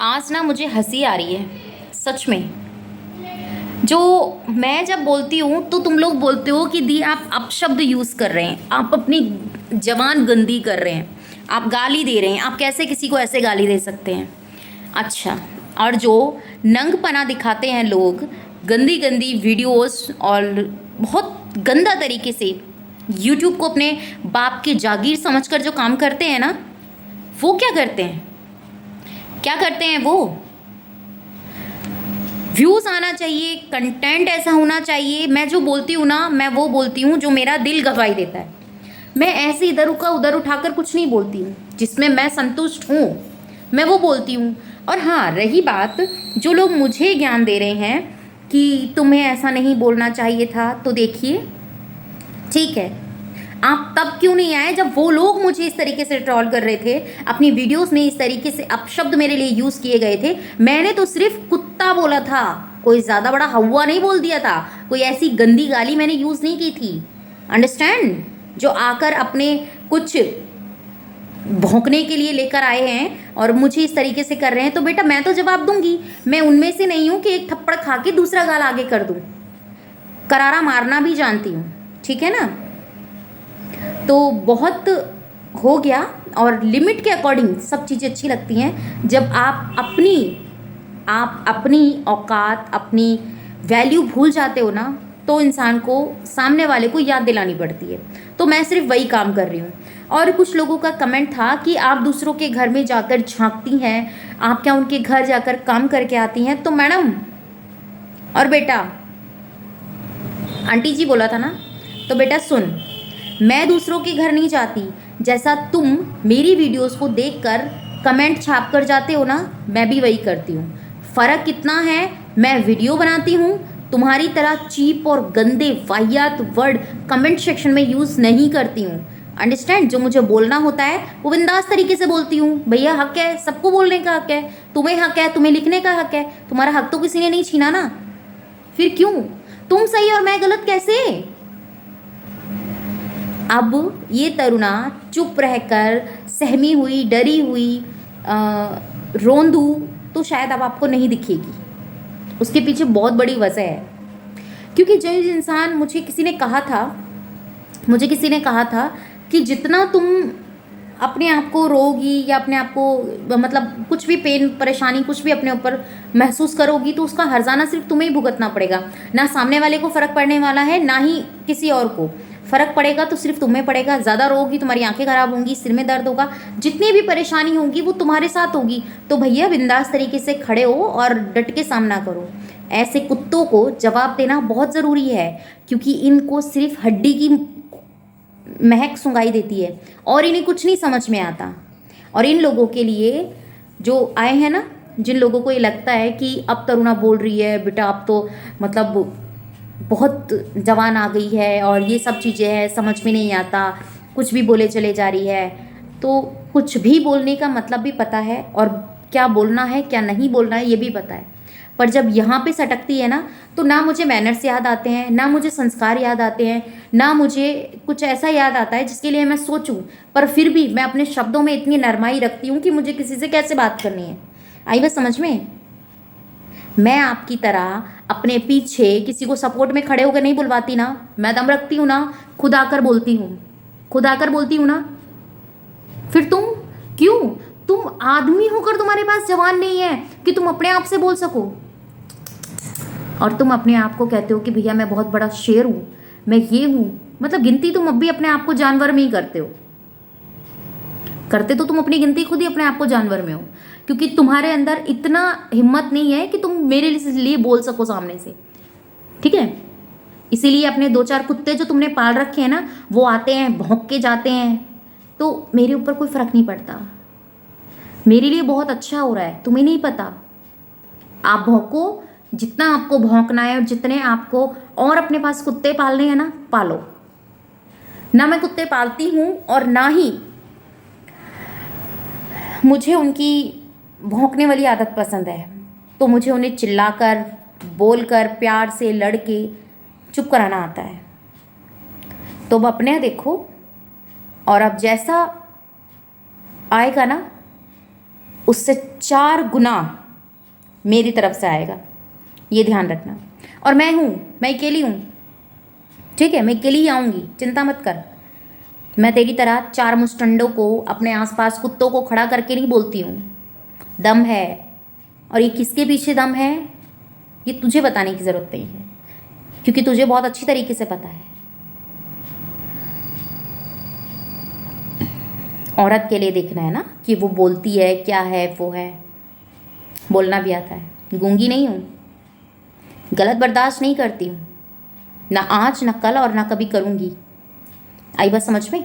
आज ना मुझे हंसी आ रही है सच में। जो मैं जब बोलती हूँ तो तुम लोग बोलते हो कि दी आप अपशब्द यूज़ कर रहे हैं, आप अपनी जबान गंदी कर रहे हैं, आप गाली दे रहे हैं। आप कैसे किसी को ऐसे गाली दे सकते हैं? अच्छा, और जो नंगपना दिखाते हैं लोग, गंदी गंदी वीडियोस और बहुत गंदा तरीके से यूट्यूब को अपने बाप की जागीर समझकर जो काम करते हैं ना, वो क्या करते हैं? क्या करते हैं वो? व्यूज़ आना चाहिए, कंटेंट ऐसा होना चाहिए। मैं जो बोलती हूँ ना, मैं वो बोलती हूँ जो मेरा दिल गवाही देता है। मैं ऐसे इधर का उधर उठाकर कुछ नहीं बोलती हूँ, जिसमें मैं संतुष्ट हूँ मैं वो बोलती हूँ। और हाँ, रही बात जो लोग मुझे ज्ञान दे रहे हैं कि तुम्हें ऐसा नहीं बोलना चाहिए था, तो देखिए ठीक है, आप तब क्यों नहीं आए जब वो लोग मुझे इस तरीके से ट्रोल कर रहे थे, अपनी वीडियोस में इस तरीके से अपशब्द मेरे लिए यूज़ किए गए थे। मैंने तो सिर्फ कुत्ता बोला था, कोई ज़्यादा बड़ा हवा नहीं बोल दिया था, कोई ऐसी गंदी गाली मैंने यूज़ नहीं की थी। अंडरस्टैंड? जो आकर अपने कुछ भौंकने के लिए लेकर आए हैं और मुझे इस तरीके से कर रहे हैं, तो बेटा मैं तो जवाब दूंगी। मैं उनमें से नहीं हूँ कि एक थप्पड़ खा के दूसरा गाल आगे कर दूँ। करारा मारना भी जानती हूँ, ठीक है ना? तो बहुत हो गया। और लिमिट के अकॉर्डिंग सब चीज़ें अच्छी लगती हैं। जब आप अपनी औकात, अपनी वैल्यू भूल जाते हो ना, तो इंसान को, सामने वाले को याद दिलानी पड़ती है। तो मैं सिर्फ वही काम कर रही हूँ। और कुछ लोगों का कमेंट था कि आप दूसरों के घर में जाकर झांकती हैं, आप क्या उनके घर जाकर काम करके आती हैं? तो मैडम और बेटा, आंटी जी बोला था ना, तो बेटा सुन, मैं दूसरों के घर नहीं जाती। जैसा तुम मेरी वीडियोस को देखकर कमेंट छाप कर जाते हो ना, मैं भी वही करती हूँ। फ़र्क कितना है, मैं वीडियो बनाती हूँ, तुम्हारी तरह चीप और गंदे वाहियात वर्ड कमेंट सेक्शन में यूज़ नहीं करती हूँ। अंडरस्टैंड? जो मुझे बोलना होता है वो बिंदास तरीके से बोलती हूँ। भैया हक है, सबको बोलने का हक है, तुम्हें हक है, तुम्हें लिखने का हक है, तुम्हारा हक तो किसी ने नहीं छीना ना। फिर क्यों तुम सही और मैं गलत कैसे? अब ये तरुणा चुप रहकर, सहमी हुई, डरी हुई, रोंदू तो शायद अब आपको नहीं दिखेगी। उसके पीछे बहुत बड़ी वजह है। क्योंकि जो इंसान, मुझे किसी ने कहा था कि जितना तुम अपने आप को रोगी या अपने आप को मतलब कुछ भी पेन परेशानी कुछ भी अपने ऊपर महसूस करोगी, तो उसका हर्जाना सिर्फ तुम्हें ही भुगतना पड़ेगा। ना सामने वाले को फ़र्क पड़ने वाला है, ना ही किसी और को फ़र्क पड़ेगा, तो सिर्फ तुम्हें पड़ेगा। ज़्यादा रोगी, तुम्हारी आंखें खराब होंगी, सिर में दर्द होगा, जितनी भी परेशानी होगी वो तुम्हारे साथ होगी। तो भैया बिंदास तरीके से खड़े हो और डट के सामना करो। ऐसे कुत्तों को जवाब देना बहुत ज़रूरी है, क्योंकि इनको सिर्फ हड्डी की महक सुंघाई देती है और इन्हें कुछ नहीं समझ में आता। और इन लोगों के लिए जो आए हैं ना, जिन लोगों को ये लगता है कि अब तरुणा बोल रही है बेटा, अब तो मतलब बहुत जवान आ गई है और ये सब चीज़ें हैं, समझ में नहीं आता, कुछ भी बोले चले जा रही है। तो कुछ भी बोलने का मतलब भी पता है और क्या बोलना है क्या नहीं बोलना है ये भी पता है। पर जब यहाँ पे सटकती है ना, तो ना मुझे मैनर्स याद आते हैं, ना मुझे संस्कार याद आते हैं, ना मुझे कुछ ऐसा याद आता है जिसके लिए मैं सोचूं। पर फिर भी मैं अपने शब्दों में इतनी नरमाई रखती हूँ कि मुझे किसी से कैसे बात करनी है। आई बात समझ में? मैं आपकी तरह अपने पीछे किसी को सपोर्ट में खड़े होकर नहीं बुलवाती ना, मैं दम रखती हूँ ना, खुद आकर बोलती हूँ, खुद आकर बोलती हूँ ना। फिर तुम क्यों? तुम आदमी होकर तुम्हारे पास जवान नहीं है कि तुम अपने आप से बोल सको, और तुम अपने आप को कहते हो कि भैया मैं बहुत बड़ा शेर हूँ, मैं ये हूँ। मतलब गिनती तुम अब भी अपने आप को जानवर में ही करते हो। करते तो तुम अपनी गिनती खुद ही अपने आप को जानवर में हो, क्योंकि तुम्हारे अंदर इतना हिम्मत नहीं है कि तुम मेरे लिए बोल सको सामने से, ठीक है? इसीलिए अपने 2-4 कुत्ते जो तुमने पाल रखे हैं ना, वो आते हैं भौंक के जाते हैं, तो मेरे ऊपर कोई फ़र्क नहीं पड़ता। मेरे लिए बहुत अच्छा हो रहा है, तुम्हें नहीं पता। आप भौंको जितना आपको भौंकना है, और जितने आपको और अपने पास कुत्ते पालने हैं ना, पालो। ना मैं कुत्ते पालती हूँ और ना ही मुझे उनकी भौंकने वाली आदत पसंद है। तो मुझे उन्हें चिल्लाकर, बोलकर, प्यार से लड़के चुप कराना आता है। तो अब अपने देखो, और अब जैसा आएगा ना उससे 4 गुना मेरी तरफ से आएगा, ये ध्यान रखना। और मैं अकेली हूँ, ठीक है, मैं अकेली ही आऊँगी, चिंता मत कर। मैं तेरी तरह 4 मुस्टंडों को, अपने आसपास कुत्तों को खड़ा करके नहीं बोलती हूँ। दम है, और ये किसके पीछे दम है ये तुझे बताने की ज़रूरत नहीं है, क्योंकि तुझे बहुत अच्छी तरीके से पता है। औरत के लिए देखना है ना कि वो बोलती है क्या है, वो है, बोलना भी आता है। गूंगी नहीं हूँ, गलत बर्दाश्त नहीं करती हूँ, ना आज ना कल और ना कभी करूँगी। आई बात समझ में?